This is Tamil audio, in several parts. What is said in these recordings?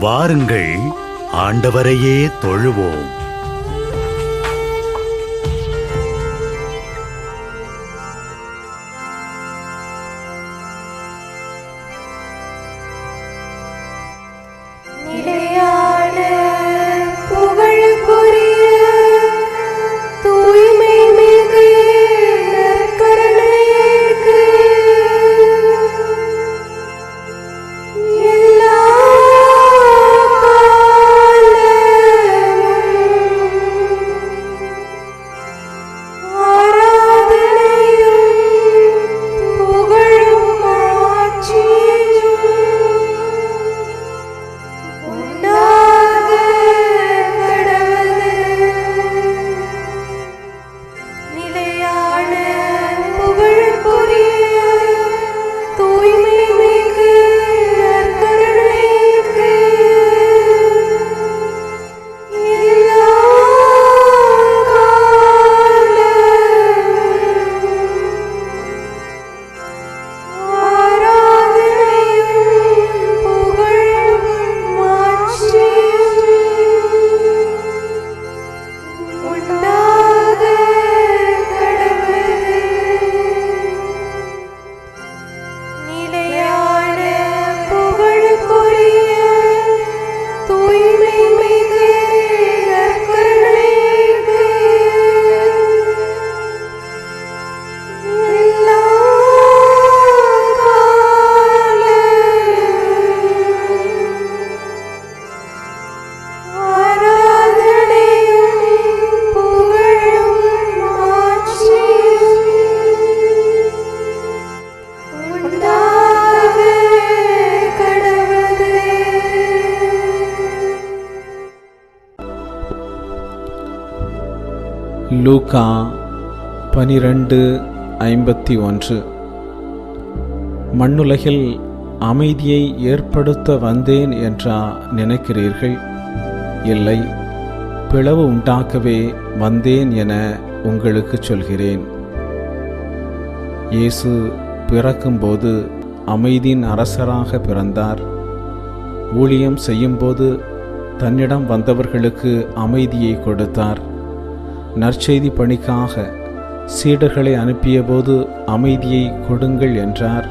வாருங்கள், ஆண்டவரையே தொழுவோம். லூக்கா 12:51. மண்ணுலகில் அமைதியை ஏற்படுத்த வந்தேன் என்றா நினைக்கிறீர்கள்? இல்லை, பிளவு உண்டாக்கவே வந்தேன் என உங்களுக்கு சொல்கிறேன். இயேசு பிறக்கும்போது அமைதியின் அரசராக பிறந்தார். ஊழியம் செய்யும்போது தன்னிடம் வந்தவர்களுக்கு அமைதியை கொடுத்தார். நற்செய்தி பணிக்காக சீடர்களை அனுப்பியபோது அமைதியை கொடுங்கள் என்றார்.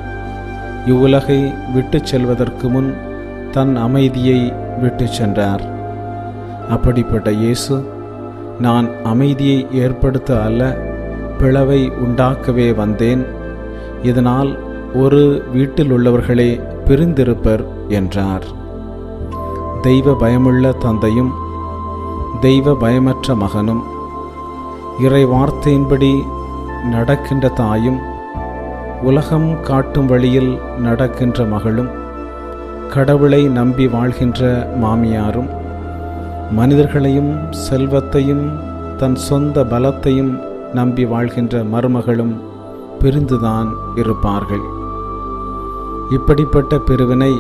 இவ்வுலகை விட்டு செல்வதற்கு முன் தன் அமைதியை விட்டு சென்றார். அப்படிப்பட்ட இயேசு, நான் அமைதியை ஏற்படுத்த அல்ல, பிளவை உண்டாக்கவே வந்தேன். இதனால் ஒரு வீட்டில் உள்ளவர்களே பிரிந்திருப்பர் என்றார். தெய்வ பயமுள்ள தந்தையும் தெய்வ பயமற்ற மகனும், இறை வார்த்தையின்படி நடக்கின்ற தாயும், உலகம் காட்டும் வழியில் நடக்கின்ற மகளும், கடவுளை நம்பி வாழ்கின்ற மாமியாரும், மனிதர்களையும் செல்வத்தையும் தன் சொந்த பலத்தையும் நம்பி வாழ்கின்ற மருமகளும் பிரிந்துதான் இருப்பார்கள். இப்படிப்பட்ட பிரிவினை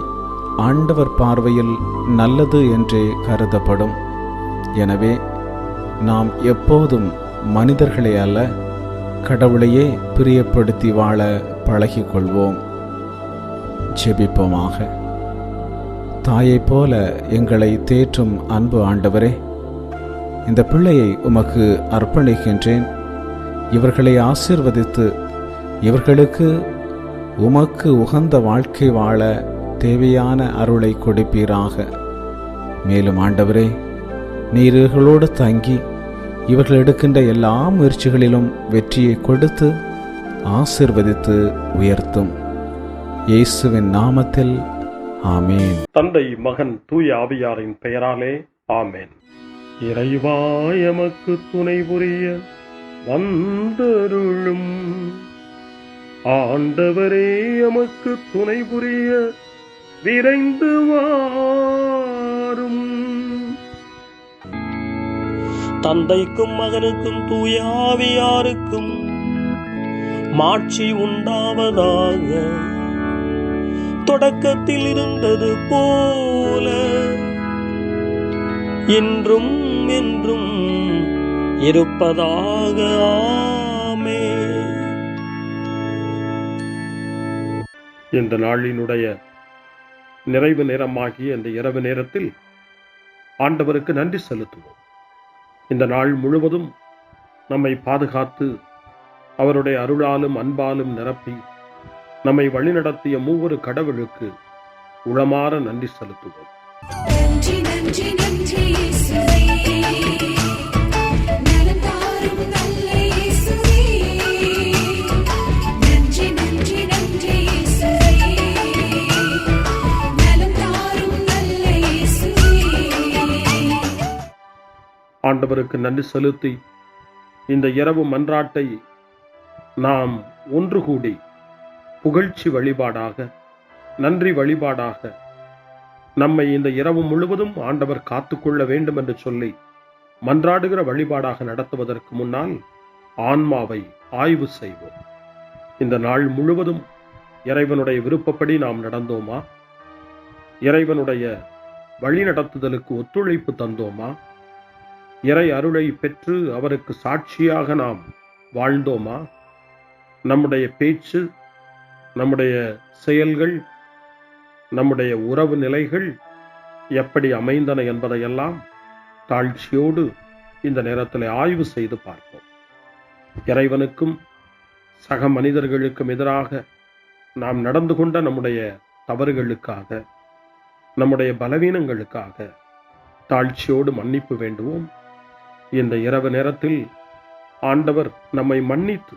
ஆண்டவர் பார்வையில் நல்லது என்றே கருதப்படும். எனவே நாம் எப்போதும் மனிதர்களை அல்ல, கடவுளையே பிரியப்படுத்தி வாழ பழகிக்கொள்வோம். ஜெபிப்போமாக. தாயைப் போல எங்களை தேற்றும் அன்பு ஆண்டவரே, இந்த பிள்ளையை உமக்கு அர்ப்பணிக்கின்றேன். இவர்களை ஆசீர்வதித்து இவர்களுக்கு உமக்கு உகந்த வாழ்க்கை வாழ தேவையான அருளை கொடுப்பீராக. மேலும் ஆண்டவரே, நீர் இவர்களோடு தங்கி இவர்கள் எடுக்கின்ற எல்லா முயற்சிகளிலும் வெற்றியை கொடுத்து ஆசீர்வதித்து உயர்த்தும். இயேசுவின் நாமத்தில் ஆமேன். தந்தை, மகன், தூய ஆவியாரின் பெயராலே ஆமேன். இறைவா எமக்கு துணை புரிய வந்தருளும். ஆண்டவரே எமக்கு துணை புரிய விரைந்து வாரும். தந்தைக்கும் மகனுக்கும் தூய ஆவியாருக்கும் மாட்சி உண்டாவதாக. தொடக்கத்தில் இருந்தது போல இன்றும் என்றும் இருப்பதாக. ஆமென். இந்த நாளினுடைய நிறைவு நேரமாகிய இந்த இரவு நேரத்தில் ஆண்டவருக்கு நன்றி செலுத்துவோம். இந்த நாள் முழுவதும் நம்மை பாதுகாத்து அவருடைய அருளாலும் அன்பாலும் நிரப்பி நம்மை வழிநடத்திய மூவொரு கடவுளுக்கு உளமாற நன்றி செலுத்துவோம். நன்றி நன்றி நன்றி இயேசுவே, நலம் தாரும் நல்ல இயேசுவே. நன்றி நன்றி நன்றி இயேசுவே, நலம் தாரும் நல்ல இயேசுவே. ஆண்டவருக்கு நன்றி செலுத்தி இந்த இரவு மன்றாட்டை நாம் ஒன்று கூடி புகழ்ச்சி வழிபாடாக, நன்றி வழிபாடாக நம்மை இந்த இரவு முழுவதும் ஆண்டவர் காத்துக்கொள்ள வேண்டும் என்று சொல்லி மன்றாடுகிற வழிபாடாக நடத்துவதற்கு முன்னால் ஆன்மாவை ஆய்வு செய்வோம். இந்த நாள் முழுவதும் இறைவனுடைய விருப்பப்படி நாம் நடந்தோமா? இறைவனுடைய வழிநடத்துதலுக்கு ஒத்துழைப்பு தந்தோமா? இறை அருளை பெற்று அவருக்கு சாட்சியாக நாம் வாழ்ந்தோமா? நம்முடைய பேச்சு, நம்முடைய செயல்கள், நம்முடைய உறவு நிலைகள் எப்படி அமைந்தன என்பதையெல்லாம் தாழ்ச்சியோடு இந்த நேரத்தில் ஆய்வு செய்து பார்ப்போம். இறைவனுக்கும் சக மனிதர்களுக்கும் எதிராக நாம் நடந்து கொண்ட நம்முடைய தவறுகளுக்காக, நம்முடைய பலவீனங்களுக்காக தாழ்ச்சியோடு மன்னிப்பு வேண்டுவோம். இந்த இரவு நேரத்தில் ஆண்டவர் நம்மை மன்னித்து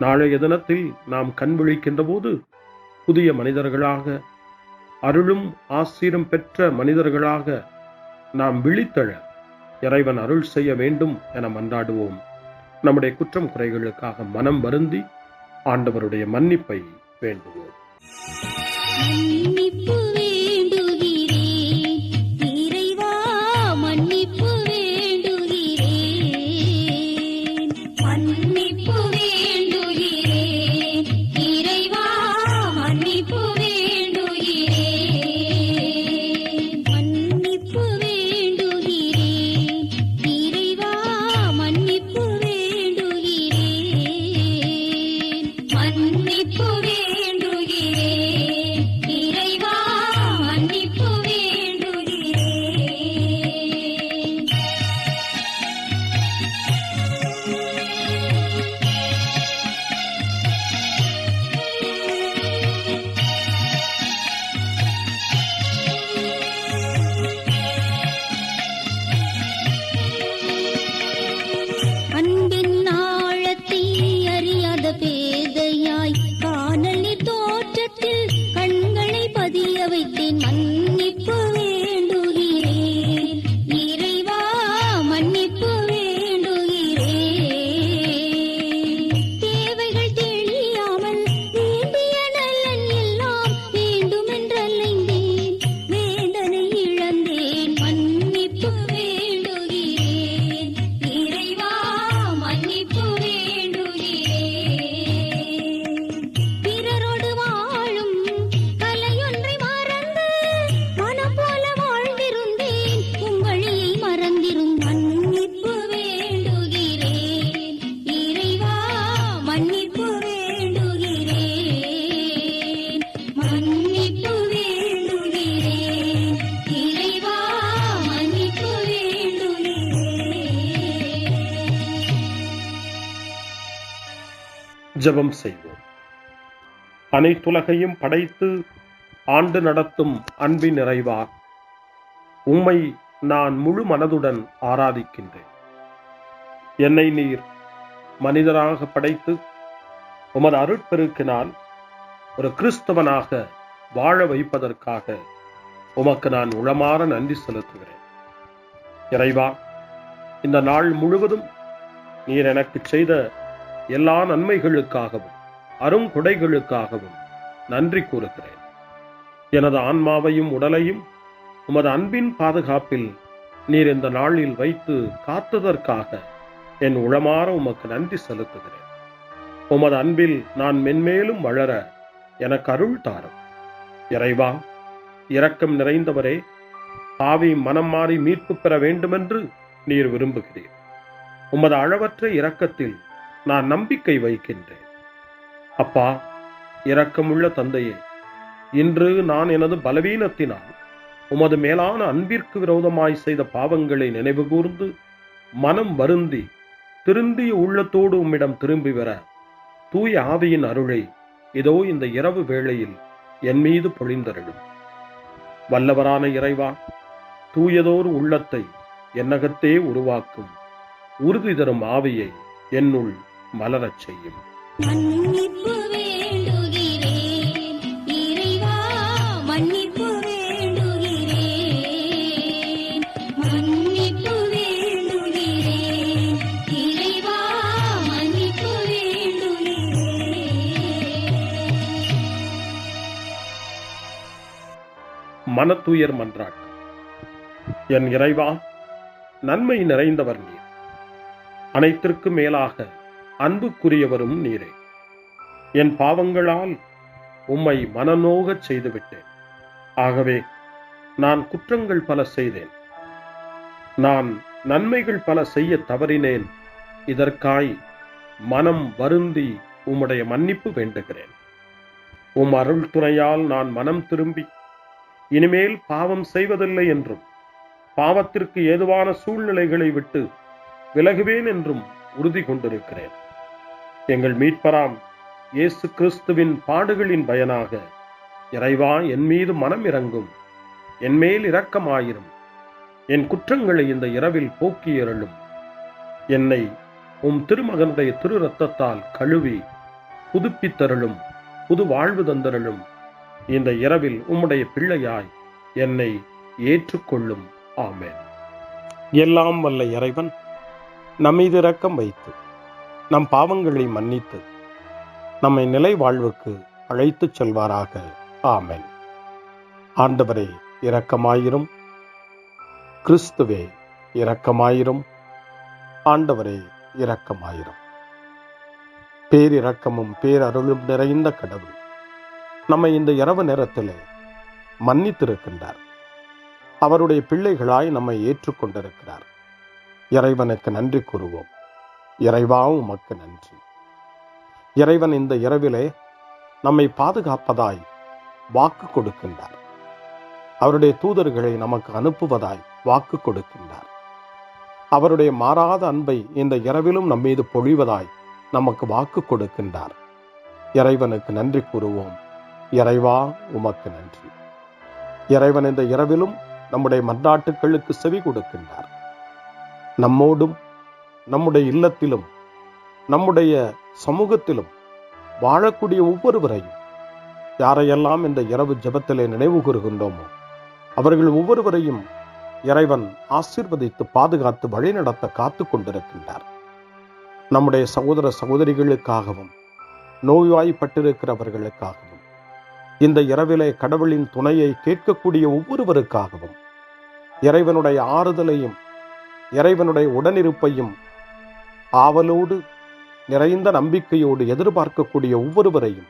நாளைய தினத்தில் நாம் கண் விழிக்கின்ற போது புதிய மனிதர்களாக, அருளும் ஆசீரும் பெற்ற மனிதர்களாக நாம் விழித்தெழ இறைவன் அருள் செய்ய வேண்டும் என மன்றாடுவோம். நம்முடைய குற்றம் குறைகளுக்காக மனம் வருந்தி ஆண்டவருடைய மன்னிப்பை வேண்டுவோம். மன்னிப்பு வேண்டுகிறேன் இறைவா, மன்னிப்பு வேண்டுகிறேன். மன்னிப்பு வேண்டுகிறேன் இறைவா, மன்னிப்பு வேண்டுகிறேன். மன்னிப்பு வேண்டுகிறேன் இறைவா, மன்னிப்பு வேண்டுகிறேன். மன்னிப்பு வேண்டுகிறேன் இறைவா, மன்னிப்பு வேண்டுகிறேன். அன்பின் ஆழத்தை அறியாத பேதையாய் காணலின் தோற்றத்தில் கண்களை பதிய வைத்தேன். மன்னிப்பு வேண்டுகிறேன் இறைவா, மன்னிப்பு வேண்டுகிறேன். தேவைகள் தெரியாமல் வேண்டிய நலன் எல்லாம் வேண்டுமென்றலைந்தேன், வேதனை இழந்தேன். மன்னிப்பு வேண்டுகிறேன் இறைவா, மன்னிப்பு வேண்டுகிறேன். பிறரோடு வாழும் கலையொன்றை மறந்து மனம் போல வாழ்ந்திருந்தேன், உங்களியை மறந்திரும். மன்னிப்பு வேண்டுகிறேன் இறைவா, மன்னிப்பு வேண்டுகிறேன். மன்னிப்பு வேண்டுகிறேன் இறைவா, மன்னிப்பு வேண்டுகிறேன். ஜெபம் செய்வோம். அனைத்துலகையும் படைத்து ஆண்டு நடத்தும் அன்பின் நிறைவா, உம்மை நான் முழு மனதுடன் ஆராதிக்கின்றேன். என்னை நீர் மனிதராக படைத்து உமது அருட்பெருக்கினால் ஒரு கிறிஸ்தவனாக வாழ வைப்பதற்காக உமக்கு நான் உளமாற நன்றி செலுத்துகிறேன். இறைவா, இந்த நாள் முழுவதும் நீர் எனக்கு செய்த எல்லா நன்மைகளுக்காகவும் அருங்கொடைகளுக்காகவும் நன்றி கூறுகிறேன். எனது ஆன்மாவையும் உடலையும் உமது அன்பின் பாதுகாப்பில் நீர் இந்த நாளில் வைத்து காத்ததற்காக என் உளமாற உமக்கு நன்றி செலுத்துகிறேன். உமது அன்பில் நான் மென்மேலும் வளர எனக்கு அருள் தாரும். இறைவா, இரக்கம் நிறைந்தவரே, பாவி மனம் மாறி மீட்பு பெற வேண்டுமென்று நீர் விரும்புகிறீர். உமது அளவற்ற இரக்கத்தில் நான் நம்பிக்கை வைக்கின்றேன். அப்பா, இரக்கமுள்ள தந்தையே, இன்று நான் எனது பலவீனத்தினால் உமது மேலான அன்பிற்கு விரோதமாய் செய்த பாவங்களை நினைவு கூர்ந்து மனம் வருந்தி திருந்திய உள்ளத்தோடு உம்மிடம் திரும்பி வர தூய ஆவியின் அருளை இதோ இந்த இரவு வேளையில் என் மீது பொழிந்தருளும். வல்லவரான இறைவா, தூயதோர் உள்ளத்தை என்னகத்தே உருவாக்கும் உறுதி தரும் ஆவியை என்னுள் மலரச் செய்யும். மன்னிப்பு வேண்டுகிறேன் இறைவா, மன்னிப்பு வேண்டுகிறேன், மன்னிப்பு வேண்டுகிறேன் இறைவா, மன்னிப்பு வேண்டுகிறேன். மனத்துயர் மன்றாட்டு. என் இறைவா, நன்மை நிறைந்தவர் நீர், அனைத்திற்கு மேலாக அன்புக்குரியவரும் நீரே. என் பாவங்களால் உம்மை மனநோகச் செய்துவிட்டேன். ஆகவே நான் குற்றங்கள் பல செய்தேன், நான் நன்மைகள் பல செய்ய தவறினேன். இதற்காய் மனம் வருந்தி உம்முடைய மன்னிப்பு வேண்டுகிறேன். உம் அருள் துணையால் நான் மனம் திரும்பி இனிமேல் பாவம் செய்வதில்லை என்றும் பாவத்திற்கு ஏதுவான சூழ்நிலைகளை விட்டு விலகுவேன் என்றும் உறுதி கொண்டிருக்கிறேன். எங்கள் மீட்பராம் இயேசு கிறிஸ்துவின் பாடுகளின் பயனாக இறைவா, என் மீது மனம் இறங்கும், என் மேல் இரக்கமாயிரும். என் குற்றங்களை இந்த இரவில் போக்கி அருளும். என்னை உம் திருமகனுடைய திரு இரத்தத்தால் கழுவி புதுப்பித்தருளும், புது வாழ்வு தந்தருளும். இந்த இரவில் உம்முடைய பிள்ளையாய் என்னை ஏற்றுக்கொள்ளும். ஆமென். எல்லாம் வல்ல இறைவன் நம்மீது இரக்கம் வைத்து நம் பாவங்களை மன்னித்து நம்மை நிலை வாழ்வுக்கு அழைத்துச் செல்வாராக. ஆமென். ஆண்டவரே இரக்கமாயிரும். கிறிஸ்துவே இரக்கமாயிரும். ஆண்டவரே இரக்கமாயிரும். பேரிரக்கமும் பேரருளும் நிறைந்த கடவுள் நம்மை இந்த இரவு நேரத்திலே மன்னித்திருக்கின்றார். அவருடைய பிள்ளைகளாய் நம்மை ஏற்றுக்கொண்டிருக்கிறார். இறைவனுக்கு நன்றி கூறுவோம். இறைவா, உமக்கு நன்றி. இறைவன் இந்த இரவிலே நம்மை பாதுகாப்பதாய் வாக்கு கொடுக்கின்றார். அவருடைய தூதர்களை நமக்கு அனுப்புவதாய் வாக்கு கொடுக்கின்றார். அவருடைய மாறாத அன்பை இந்த இரவிலும் நம்மீது பொழிவதாய் நமக்கு வாக்கு கொடுக்கின்றார். இறைவனுக்கு நன்றி கூறுவோம். இறைவா, உமக்கு நன்றி. இறைவன் இந்த இரவிலும் நம்முடைய மன்றாட்டுக்களுக்கு செவி கொடுக்கின்றார். நம்மோடும் நம்முடைய இல்லத்திலும் நம்முடைய சமூகத்திலும் வாழக்கூடிய ஒவ்வொருவரையும், யாரையெல்லாம் இந்த இரவு ஜெபத்திலே நினைவு கூறுகின்றோமோ அவர்கள் ஒவ்வொருவரையும் இறைவன் ஆசீர்வதித்து பாதுகாத்து வழிநடத்த காத்து கொண்டிருக்கின்றார். நம்முடைய சகோதர சகோதரிகளுக்காகவும் நோய்வாய்ப்பட்டிருக்கிறவர்களுக்காகவும் இந்த இரவிலே கடவுளின் துணையை கேட்கக்கூடிய ஒவ்வொருவருக்காகவும் இறைவனுடைய ஆறுதலையும் இறைவனுடைய உடனிருப்பையும் ஆவலோடு நிறைந்த நம்பிக்கையோடு எதிர்பார்க்கக்கூடிய ஒவ்வொருவரையும்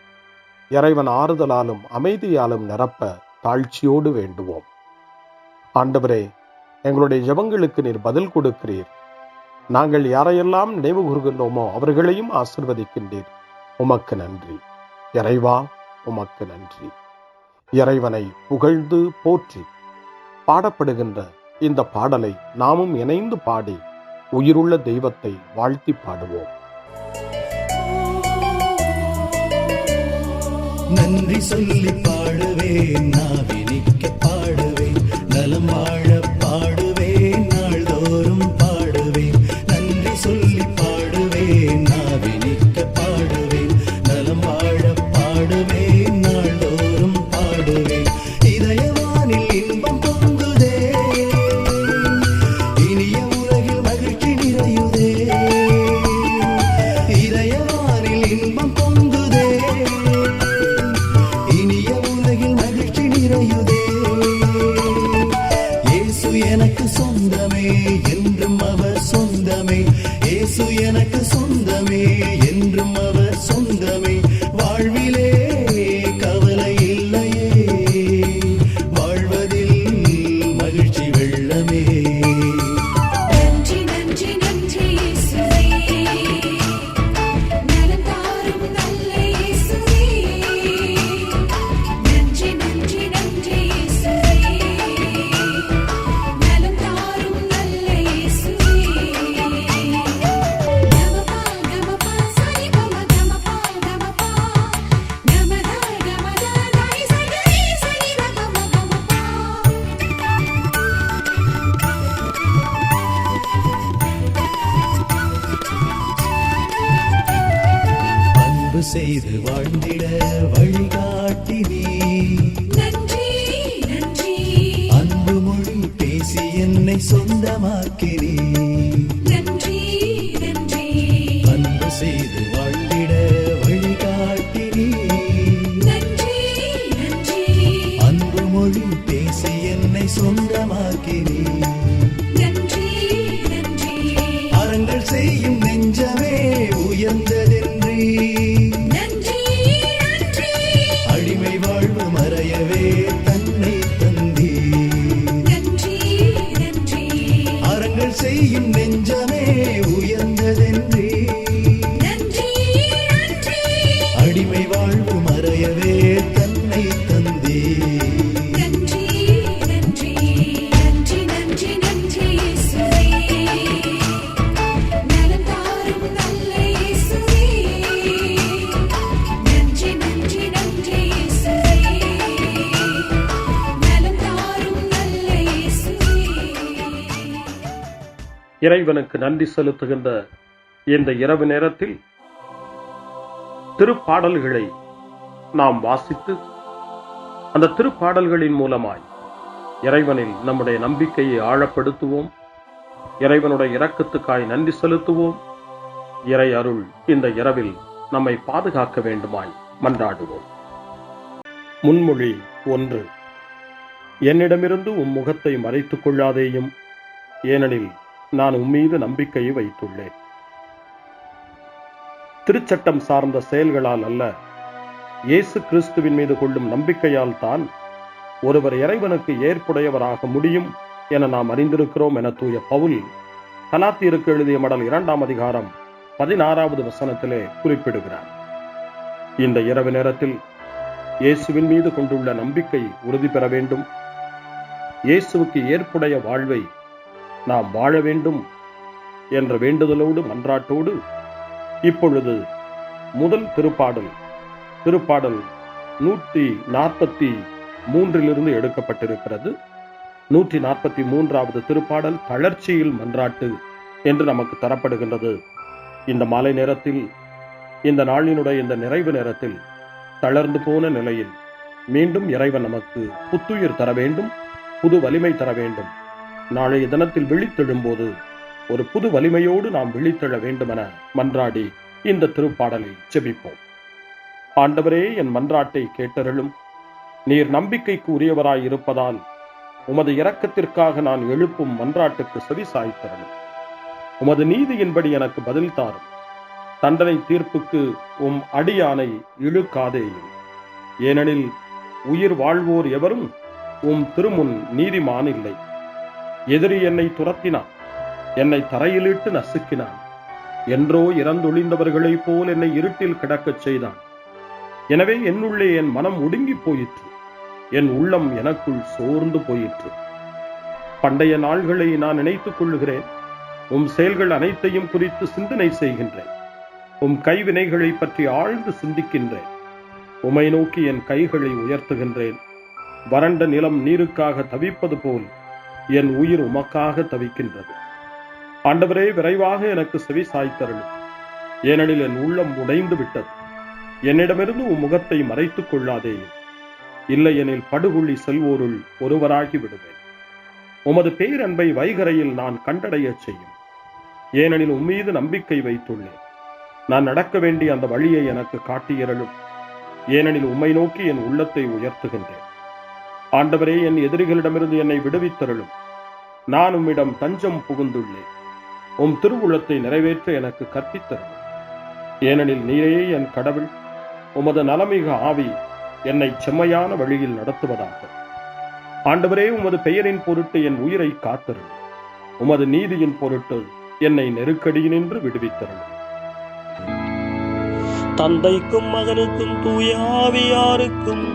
இறைவன் ஆறுதலாலும் அமைதியாலும் நிரப்ப தாழ்ச்சியோடு வேண்டுவோம். ஆண்டவரே, எங்களுடைய ஜெபங்களுக்கு நீர் பதில் கொடுக்கிறீர். நாங்கள் யாரையெல்லாம் நினைவு கூறுகின்றோமோ அவர்களையும் ஆசீர்வதிக்கின்றீர். உமக்கு நன்றி. இறைவா, உமக்கு நன்றி. இறைவனை புகழ்ந்து போற்றி பாடப்படுகின்ற இந்த பாடலை நாமும் இணைந்து பாடி உயிருள்ள தெய்வத்தை வாழ்த்தி பாடுவோம். நன்றி சொல்லி பாடுவேன், நாவினிக்க பாடுவேன், நலம் வாழ பாடுவேன், நாள்தோறும் பாடுவேன். நன்றி சொல்லி பாடுவேன், நாவினிக்க பாடுவேன், நலம் வாழ பாடுவேன், நாள்தோறும் பாடுவேன். இதயவானில் இன்பம் பொங்குதே, இனிய உலகில் மகிழ்ச்சி நிறையுதே. இதயவானில் இன்பம் பொங்குதே, இனிய உலகில் மகிழ்ச்சி நிறையுதே. என்னை சொந்தமாக்கினீ. நன்றி நன்றி அன்பு செய்து வாழ்ந்திட வழிகாட்டினீ. நன்றி நன்றி அன்பு மொழி பேசி என்னை சொந்தமாக்கினீ. நன்றி நன்றி அறங்கள் செய்யும் நெஞ்சமே உயர்ந்ததென்றி. நன்றி நன்றி அடிமை வாழ்வு மறையவே தன்னை தந்தீ. நன்றி நன்றி அறங்கள் செய்யும் நெஞ்சமே உயர்ந்ததென்றி. நன்றி நன்றி அடிமை வாழ்வு மறையவே தன்னை தந்தீ. நன்றி நன்றி நன்றி நன்றி நன்றி இயேசுவே நலம் தாரும் நல்ல இயேசுவே நன்றி நன்றி நன்றி இயேசுவே நலம் தாரும் நல்ல இயேசுவே. இறைவனுக்கு நன்றி செலுத்துகின்ற இந்த இரவு நேரத்தில் திருப்பாடல்களை நாம் வாசித்து அந்த திருப்பாடல்களின் மூலமாய் இறைவனில் நம்முடைய நம்பிக்கையை ஆழப்படுத்துவோம். இறைவனுடைய இரக்கத்துக்காய் நன்றி செலுத்துவோம். இறை அருள் இந்த இரவில் நம்மை பாதுகாக்க வேண்டுமாய் மன்றாடுவோம். முன்மொழி 1. என்னிடமிருந்து உம் முகத்தை மறைத்துக் கொள்ளாதேயும், ஏனெனில் நான் உம்மீது நம்பிக்கையை வைத்துள்ளேன். திருச்சட்டம் சார்ந்த செயல்களால் அல்ல, இயேசு கிறிஸ்துவின் மீது கொள்ளும் நம்பிக்கையால் தான் ஒருவர் இறைவனுக்கு ஏற்புடையவராக முடியும் என நாம் அறிந்திருக்கிறோம் என தூய பவுல் கலாத்தியருக்கு எழுதிய மடல் 2ஆம் அதிகாரம் 16வது வசனத்திலே குறிப்பிடுகிறார். இந்த இரவு நேரத்தில் இயேசுவின் மீது கொண்டுள்ள நம்பிக்கை உறுதி பெற வேண்டும். இயேசுவுக்கு ஏற்புடைய வாழ்வை நாம் வாழ வேண்டும் என்ற வேண்டுதலோடு மன்றாட்டோடு இப்பொழுது முதல் திருப்பாடல் 143 எடுக்கப்பட்டிருக்கிறது. 143வது திருப்பாடல் தளர்ச்சியில் மன்றாட்டு என்று நமக்கு தரப்படுகின்றது. இந்த மாலை நேரத்தில், இந்த நாளினுடைய இந்த நிறைவு நேரத்தில் தளர்ந்து போன நிலையில் மீண்டும் இறைவன் நமக்கு புத்துயிர் தர வேண்டும், புது வலிமை தர வேண்டும். நாளைய தினத்தில் விழித்தெழும்போது ஒரு புது வலிமையோடு நாம் விழித்தெழ வேண்டுமென மன்றாடி இந்த திருப்பாடலை ஜெபிப்போம். ஆண்டவரே, என் மன்றாட்டை கேட்டருளும். நீர் நம்பிக்கைக்கு உரியவராய் இருப்பதால் உமது இரக்கத்திற்காக நான் எழுப்பும் மன்றாட்டுக்கு செவி சாய்த்தருளும். உமது நீதியின்படி எனக்கு பதில் தாரும். தண்டனை தீர்ப்புக்கு உம் அடியானை இழுக்காதேயும். ஏனெனில் உயிர் வாழ்வோர் எவரும் உம் திருமுன் நீதிமான் இல்லை. எதிரி என்னை துரத்தினான், என்னை தரையிலிட்டு நசுக்கினான். என்றோ இறந்தொழிந்தவர்களைப் போல் என்னை இருட்டில் கிடக்கச் செய்தான். எனவே என்னுள்ளே என் மனம் ஒடுங்கி போயிற்று, என் உள்ளம் எனக்குள் சோர்ந்து போயிற்று. பண்டைய நாள்களை நான் நினைத்துக் கொள்ளுகிறேன். உம் செயல்கள் அனைத்தையும் குறித்து சிந்தனை செய்கின்றேன். உம் கைவினைகளை பற்றி ஆழ்ந்து சிந்திக்கின்றேன். உமை நோக்கி என் கைகளை உயர்த்துகின்றேன். வறண்ட நிலம் நீருக்காக தவிப்பது போல் என் உயிர் உமக்காக தவிக்கின்றது. ஆண்டவரே, விரைவாக எனக்கு செவி சாய்த்தருளும். ஏனெனில் என் உள்ளம் உடைந்து விட்டது. என்னிடமிருந்து உம் முகத்தை மறைத்துக் கொள்ளாதேயும். இல்லையெனில் படுகுழி செல்வோருள் ஒருவராகி விடுவேன். உமது பேரன்பை வைகரையில் நான் கண்டடையச் செய்யும். ஏனெனில் உம்மீது நம்பிக்கை வைத்துள்ளேன். நான் நடக்க வேண்டிய அந்த வழியை எனக்கு காட்டியருளும். ஏனெனில் உம்மை நோக்கி என் உள்ளத்தை உயர்த்துகின்றேன். ஆண்டவரே, என் எதிரிகளிடமிருந்து என்னை விடுவித்தருளும். நான் உம்மிடம் தஞ்சம் புகுந்துள்ளேன். உம் திருவுளத்தை நிறைவேற்ற எனக்கு கற்பித்தருளும். ஏனெனில் நீரே என் கடவுள். உமது நலமிக ஆவி என்னை செம்மையான வழியில் நடத்துவதாக. ஆண்டவரே, உமது பெயரின் பொருட்டு என் உயிரை காத்தருளும். உமது நீதியின் பொருட்டு என்னை நெருக்கடியினின்று விடுவித்தருளும். தந்தைக்கும் மகனுக்கும் தூய ஆவியாருக்கும்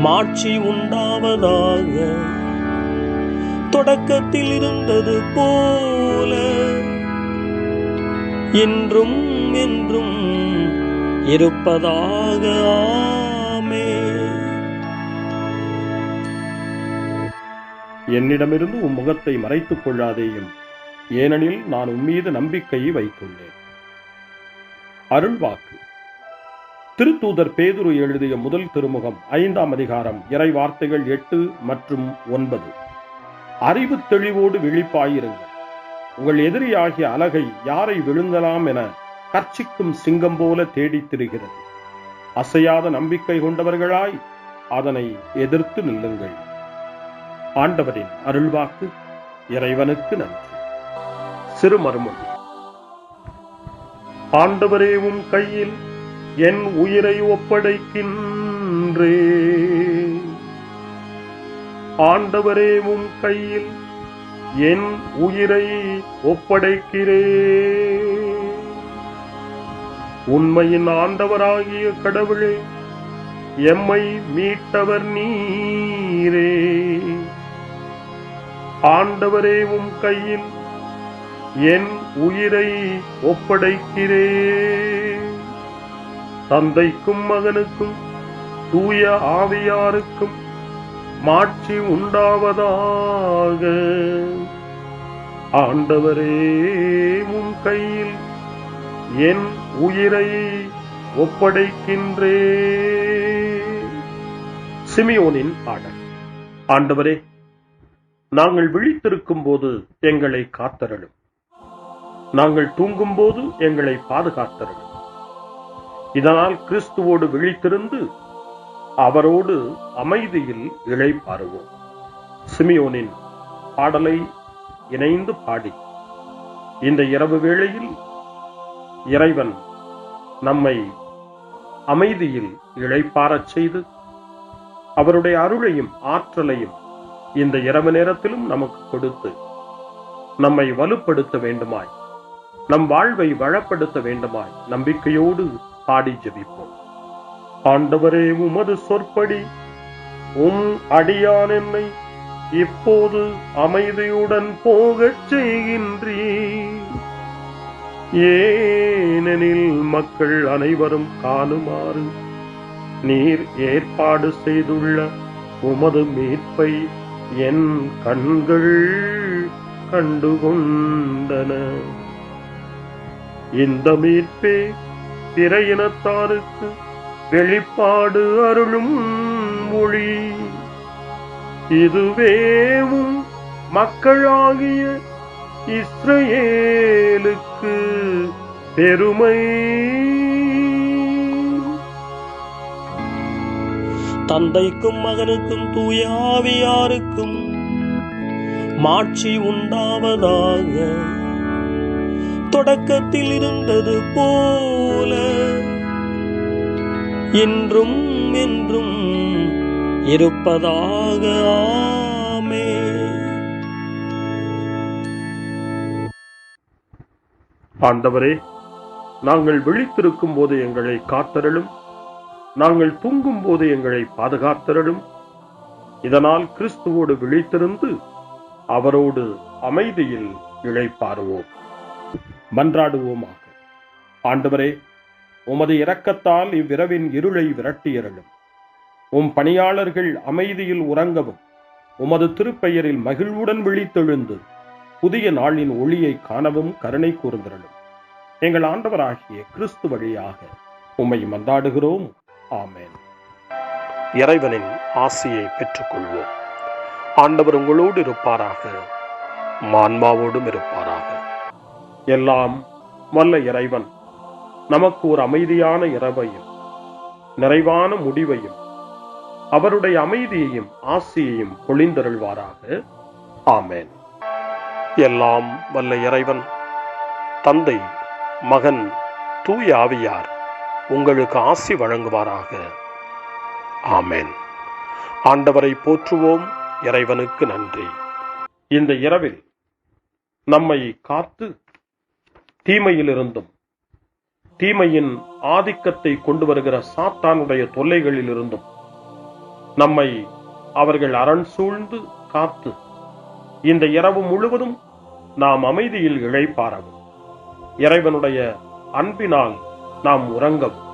மாட்சி உண்டாவதாக. தொடக்கத்தில் இருந்தது போல இன்றும் என்றும் இருப்பதாக. ஆமென். என்னிடமிருந்து உம் முகத்தை மறைத்துக் கொள்ளாதேயும். ஏனெனில் நான் உம்மீது நம்பிக்கையை வைத்துள்ளேன். அருள்வாக்கு. திருத்தூதர் பேதுரு எழுதிய முதல் திருமுகம் 5ஆம் அதிகாரம் இறை வார்த்தைகள் 8 மற்றும் 9. அறிவு தெளிவோடு விழிப்பாயிருங்கள். உங்கள் எதிரியாகிய அலகை யாரை விழுங்கலாம் என கர்ச்சிக்கும் சிங்கம் போல தேடித் திரிகிறது. அசையாத நம்பிக்கை கொண்டவர்களாய் அதனை எதிர்த்து நில்லுங்கள். ஆண்டவரின் அருள்வாக்கு. இறைவனுக்கு நன்றி. சிறு மறுமொழி. ஆண்டவரே, உம் கையில் என் உயிரை ஒப்படைக்கின்றே. ஆண்டவரே, உம் கையில் என் உயிரை ஒப்படைக்கிறே. உண்மையின் ஆண்டவராகிய கடவுளே, எம்மை மீட்டவர் நீரே. ஆண்டவரே, உம் கையில் என் உயிரை ஒப்படைக்கிறே. தந்தைக்கும் மகனுக்கும் தூய ஆவியாருக்கும் மாட்சி உண்டாவதாக. ஆண்டவரே, உம் கையில் என் உயிரை ஒப்படைக்கின்றே. சிமியோனின் பாடல். ஆண்டவரே, நாங்கள் விழித்திருக்கும் போது எங்களை காத்தருளும். நாங்கள் தூங்கும் போது எங்களை பாதுகாத்தருளும். இதனால் கிறிஸ்துவோடு விழித்திருந்து அவரோடு அமைதியில் இளைப்பாறுவோம். சிமியோனின் பாடலை இணைந்து பாடி இந்த இரவு வேளையில் இறைவன் நம்மை அமைதியில் இளைப்பாறச் செய்து அவருடைய அருளையும் ஆற்றலையும் இந்த இரவு நேரத்திலும் நமக்கு கொடுத்து நம்மை வலுப்படுத்த வேண்டுமாய், நம் வாழ்வை வளப்படுத்த வேண்டுமாய் நம்பிக்கையோடு பாடி ஜெபிப்போம். ஆண்டவரே, உமது சொற்படி உம் அடியான் என்னை இப்போது அமைதியுடன் போகச் செய்கின்றீர். ஏனெனில் மக்கள் அனைவரும் காணுமாறு நீர் ஏற்பாடு செய்துள்ள உமது மீட்பை என் கண்கள் கண்டுகொண்டன. இந்த மீட்பே பிற இனத்தாருக்கு வெளிப்பாடு அருளும் மொழி. இதுவேவும் மக்களாகிய இஸ்ரவேலுக்கு பெருமை. தந்தைக்கும் மகனுக்கும் தூய ஆவியாருக்கும் மாட்சி உண்டாவதாக. தொடக்கத்தில் இருந்தது போல இன்றும் என்றும் இருப்பதாக. ஆமென். ஆண்டவரே, நாங்கள் விழித்திருக்கும் போது எங்களை காத்தருளும். நாங்கள் தூங்கும் போது எங்களை பாதுகாத்தருளும். இதனால் கிறிஸ்துவோடு விழித்திருந்து அவரோடு அமைதியில் இளைப்பாறுவோம். மன்றாடுவோமாக. ஆண்டவரே, உமது இரக்கத்தால் இவ்விரவின் இருளை விரட்டியருளும். உம் பணியாளர்கள் அமைதியில் உறங்கவும் உமது திருப்பெயரில் மகிழ்வுடன் விழித்தெழுந்து புதிய நாளின் ஒளியை காணவும் கருணை கூர்ந்தருளும். எங்கள் ஆண்டவராகிய கிறிஸ்து வழியாக உம்மை மன்றாடுகிறோம். ஆமென். இறைவனின் ஆசியை பெற்றுக்கொள்வோம். ஆண்டவர் உங்களோடு இருப்பாராக, ஆன்மாவோடும் இருப்பாராக. எல்லாம் வல்ல இறைவன் நமக்கு ஒரு அமைதியான இரவையும் நிறைவான முடிவையும் அவருடைய அமைதியையும் ஆசியையும் பொழிந்தருள்வாராக. ஆமென். எல்லாம் வல்ல இறைவன் தந்தை, மகன், தூய ஆவியார் உங்களுக்கு ஆசி வழங்குவாராக. ஆமென். ஆண்டவரை போற்றுவோம். இறைவனுக்கு நன்றி. இந்த இரவில் நம்மை காத்து தீமையிலிருந்தும் தீமையின் ஆதிக்கத்தை கொண்டு வருகிற சாத்தானுடைய தொல்லைகளிலிருந்தும் நம்மை அவர்கள் அரண் சூழ்ந்து காத்து இந்த இரவு முழுவதும் நாம் அமைதியில் இளைப்பாறவும் இறைவனுடைய அன்பினால் நாம் உறங்கவும்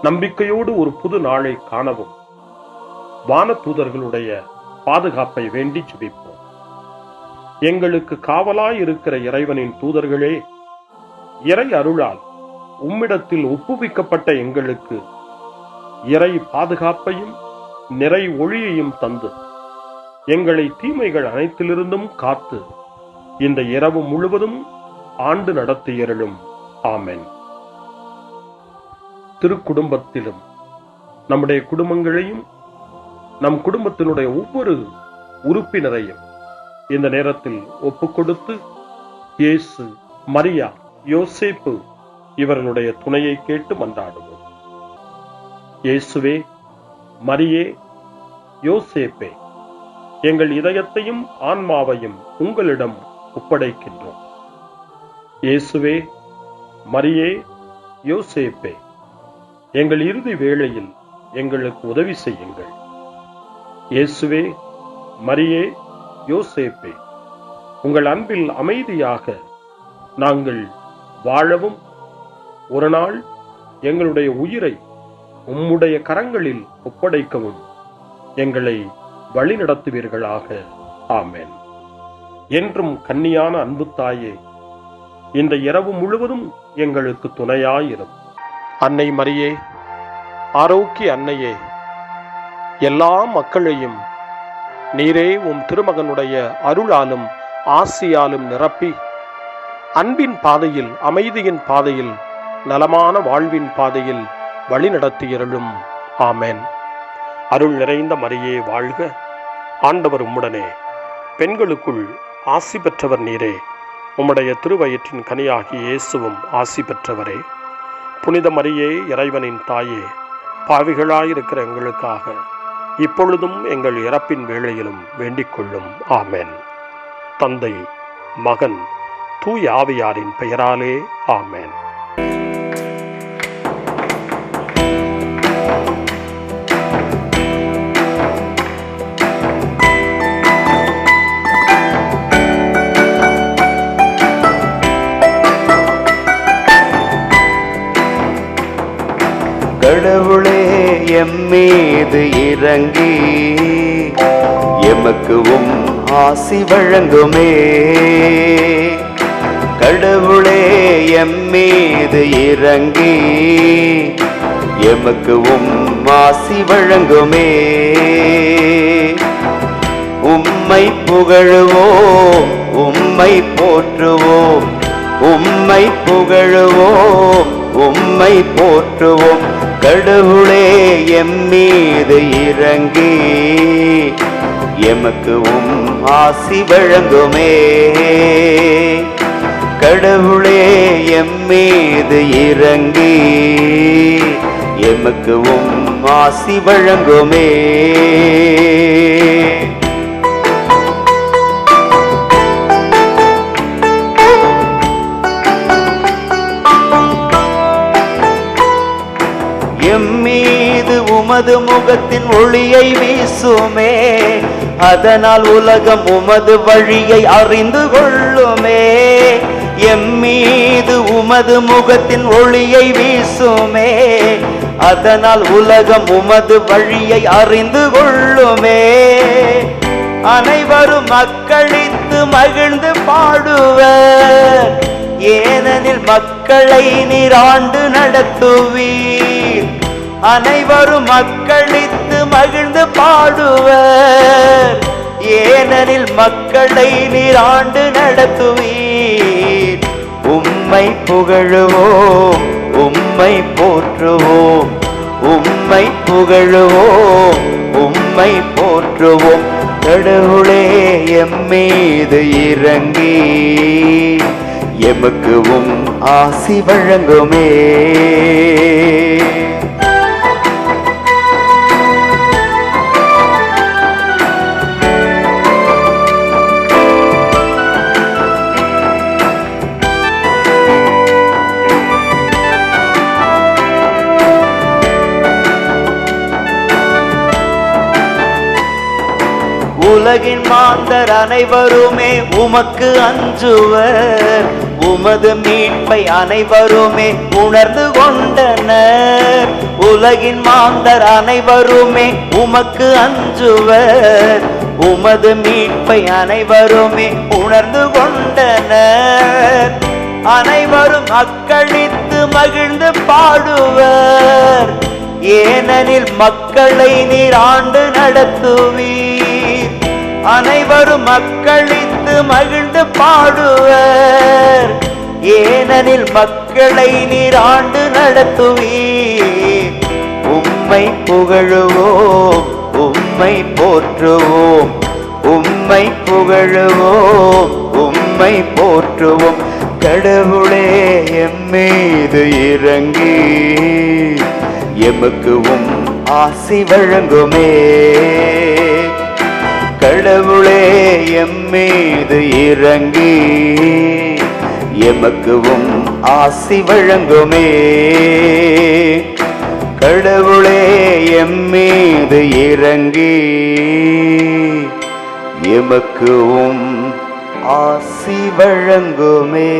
நம்பிக்கையோடு ஒரு புது நாளை காணவும் வானதூதர்களுடைய பாதுகாப்பை வேண்டி ஜெபிப்போம். எங்களுக்கு காவலாய் இருக்கிற இறைவனின் தூதர்களே, இறை அருளால் உம்மிடத்தில் ஒப்புவிக்கப்பட்ட எங்களுக்கு இறை பாதுகாப்பையும் நிறை ஒளியையும் தந்து எங்களை தீமைகள் அனைத்திலிருந்தும் காத்து இந்த இரவு முழுவதும் ஆண்டு நடத்தியருளும். ஆமென். திருக்குடும்பத்திலும் நம்முடைய குடும்பங்களையும் நம் குடும்பத்தினுடைய ஒவ்வொரு உறுப்பினரையும் இந்த நேரத்தில் ஒப்புக்கொடுத்து இயேசு, மரியா, யோசேப்பு இவர்களுடைய துணையை கேட்டு மன்றாடுவோம். இயேசுவே, மரியே, யோசேப்பே, எங்கள் இதயத்தையும் ஆன்மாவையும் உங்களிடம் ஒப்படைக்கின்றோம். இயேசுவே, மரியே, யோசேப்பே, எங்கள் இறுதி வேளையில் எங்களுக்கு உதவி செய்யுங்கள். இயேசுவே, மரியே, யோசேப்பே, உங்கள் அன்பில் அமைதியாக நாங்கள் வாழவும் ஒரு நாள் எங்களுடைய உயிரை உம்முடைய கரங்களில் ஒப்படைக்கவும் எங்களை வழிநடத்துவீர்களாக. ஆமென். என்றும் கன்னியான அன்பு தாயே, இந்த இரவு முழுவதும் எங்களுக்கு துணையாயிரும். அன்னை மரியே, ஆரோக்கிய அன்னையே, எல்லா மக்களையும் நீரே உம் திருமகனுடைய அருளாலும் ஆசியாலும் நிரப்பி அன்பின் பாதையில், அமைதியின் பாதையில், நலமான வாழ்வின் பாதையில் வழிநடத்தியருளும். ஆமென். அருள் நிறைந்த மரியே வாழ்க, ஆண்டவர் உம்முடனே, பெண்களுக்குள் ஆசி பெற்றவர் நீரே, உம்முடைய திருவயிற்றின் கனியாகிய இயேசுவும் ஆசி பெற்றவரே. புனித மரியே, இறைவனின் தாயே, பாவிகளாயிருக்கிற எங்களுக்காக இப்பொழுதும் எங்கள் இறப்பின் வேளையிலும் வேண்டிக் கொள்ளும். ஆமென். தந்தை, மகன், தூய ஆவியாரின் பெயராலே. ஆமென். கடவுளே எம்மீது இறங்கி எமக்கு ஆசி வழங்குமே. கடவுளே எம்மீது இறங்கி எமக்கு ஆசி வழங்குமே. உம்மை புகழுவோம், உம்மை போற்றுவோம், உம்மை புகழுவோம், உம்மை போற்றுவோம். கடவுளே எம்மீது இறங்கி எமக்கு ஆசி வழங்குமே. கடவுளே எம்மீது இறங்கி எமக்கு ஆசி வழங்குமே. எம்மீது உமது முகத்தின் ஒளியை வீசுமே. அதனால் உலகம் உமது வழியை அறிந்து கொள்ளுமே. எம்மீது உமது முகத்தின் ஒளியை வீசுமே. அதனால் உலகம் உமது வழியை அறிந்து கொள்ளுமே. அனைவரும் மக்களித்து மகிழ்ந்து பாடுவர், ஏனெனில் மக்களை நீர் ஆண்டு நடத்துவீர். அனைவரும் மக்களித்து மகிழ்ந்து பாடுவர், ஏனெனில் மக்களை நீர் ஆண்டு நடத்துவீர். உம்மை புகழுவோம், உம்மை போற்றுவோம், உம்மை புகழுவோம், உம்மை போற்றுவோம். கடவுளே எம்மீது இறங்கி எமக்கு ஆசி வழங்குமே. உலகின் மாந்தர் அனைவருமே உமக்கு அஞ்சுவர். உமது மீட்பை அனைவருமே உணர்ந்து கொண்டனர். உலகின் மாந்தர் அனைவருமே உமக்கு அஞ்சுவர். உமது மீட்பை அனைவருமே உணர்ந்து கொண்டனர். அனைவரும் அக்களித்து மகிழ்ந்து பாடுவர், ஏனெனில் மக்களை நீர் ஆண்டு நடத்துவீர். அனைவரும் மக்களித்து மகிழ்ந்து பாடுவர். ஏனெனில் மக்களை நீர் ஆண்டு நடத்துவீர். உம்மை புகழுவோம், உம்மை போற்றுவோம், உம்மை புகழுவோம், உம்மை போற்றுவோம். கடவுளே எம்மீது இறங்கி எமக்கு ஆசி வழங்குமே. கடவுளே எம்மீது இறங்கி எமக்கு ஆசி வழங்குமே. கடவுளே எம்மீது இறங்கி எமக்கு ஆசி வழங்குமே.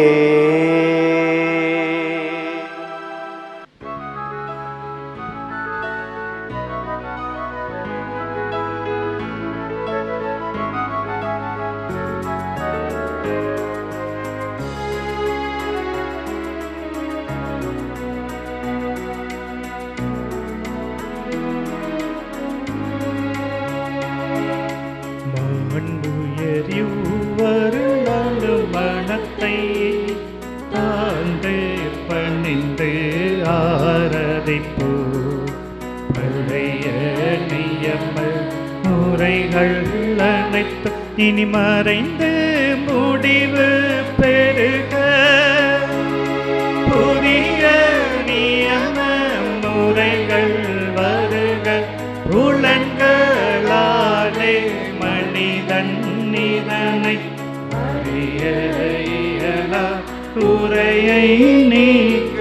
மனத்தை தாழ்ந்து பணிந்து ஆராதிப்போ. பழைய நியம முறைகள் அனைத்து இனி மறைந்து முடிவு பெருக. புதிய நியம முறைகள் வருக. புலன்களாலே மனிதன் இதனை குறையை நீக்க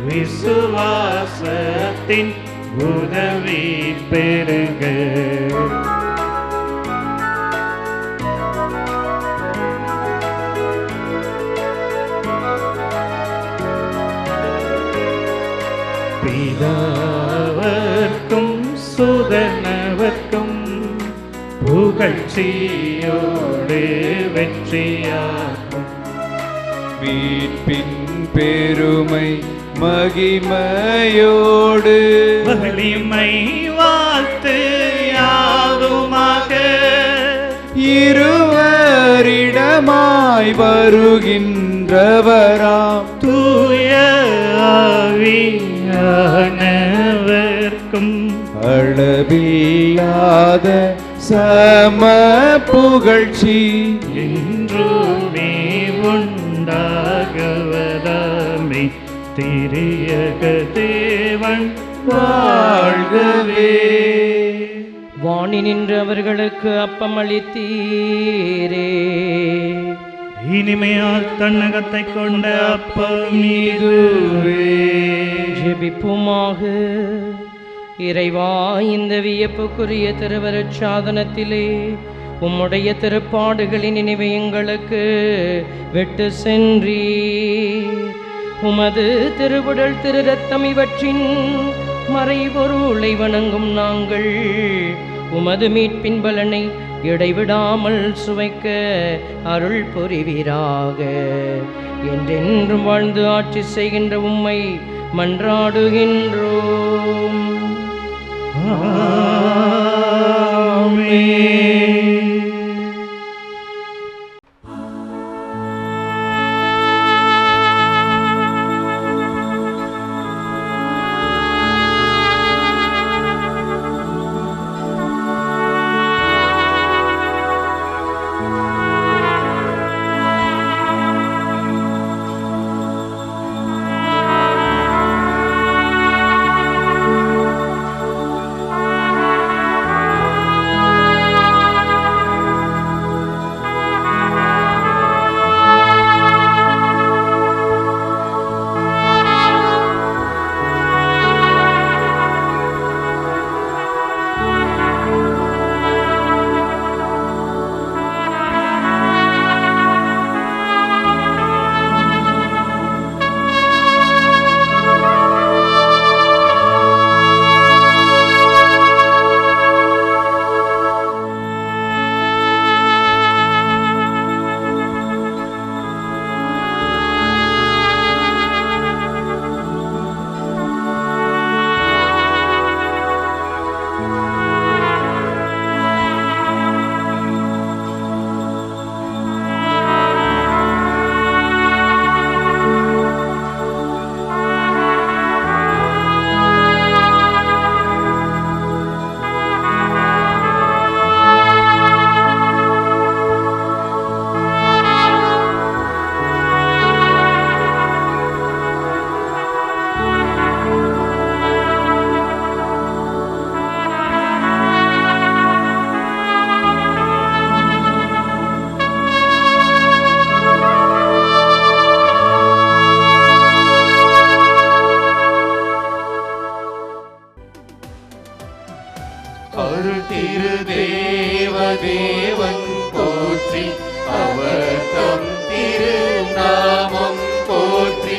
விசுவாசத்தின் உதவி பெருக. பிதாவர்க்கும் சுதனவர்க்கும் புகழ்ச்சியோடு வெற்றியாகும். மீட்பின் பெருமை மகிமையோடு வலிமை வாழ்த்து யாவுமாக. இருவரிடமாய் வருகின்றவராம் தூய ஆவியானவர்க்கும் அளவில்லாத சம புகழ்ச்சி என்றுமே உண்டாகவதாமே. திரியக தேவன் வாழ்கவே. வாணி நின்று அவர்களுக்கு அப்பம் அளித்தீரே. இனிமையால் தன்னகத்தை கொண்ட அப்பம் இதுவே. ஜெபிப்புமாக. இறைவா, இந்த வியப்புக்குரிய திருவருட் சாதனத்திலே உம்முடைய திருப்பாடுகளின் நினைவை எங்களுக்கு விட்டு சென்றீர். உமது திருவுடல் திரு ரத்தம் இவற்றின் மறைபொருளை வணங்கும் நாங்கள் உமது மீட்பின் பலனை இடைவிடாமல் சுவைக்க அருள் புரிவீராக. என்றென்றும் வாழ்ந்து ஆட்சி செய்கின்ற உம்மை மன்றாடுகின்றோம். தேவன் போற்றி, அவர் தம் திருநாமம் போற்றி,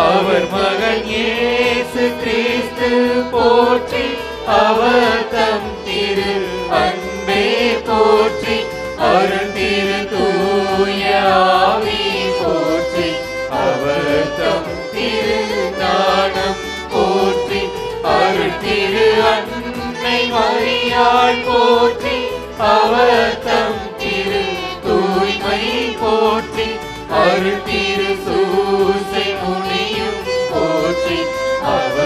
அவர் மகன் இயேசு கிறிஸ்து போற்றி, அவர் தம் திரு அன்பே போற்றி, அருள் திரு தூய ஆவி போற்றி, அவர் தம் திரு ஞானம் போற்றி, அருள் திரு அன்னை மரியாள் போற்றி, அவர் தம் திரு தூய்மை போற்றி, அருள் திரு சூசை முனியும் போற்றி, அவர்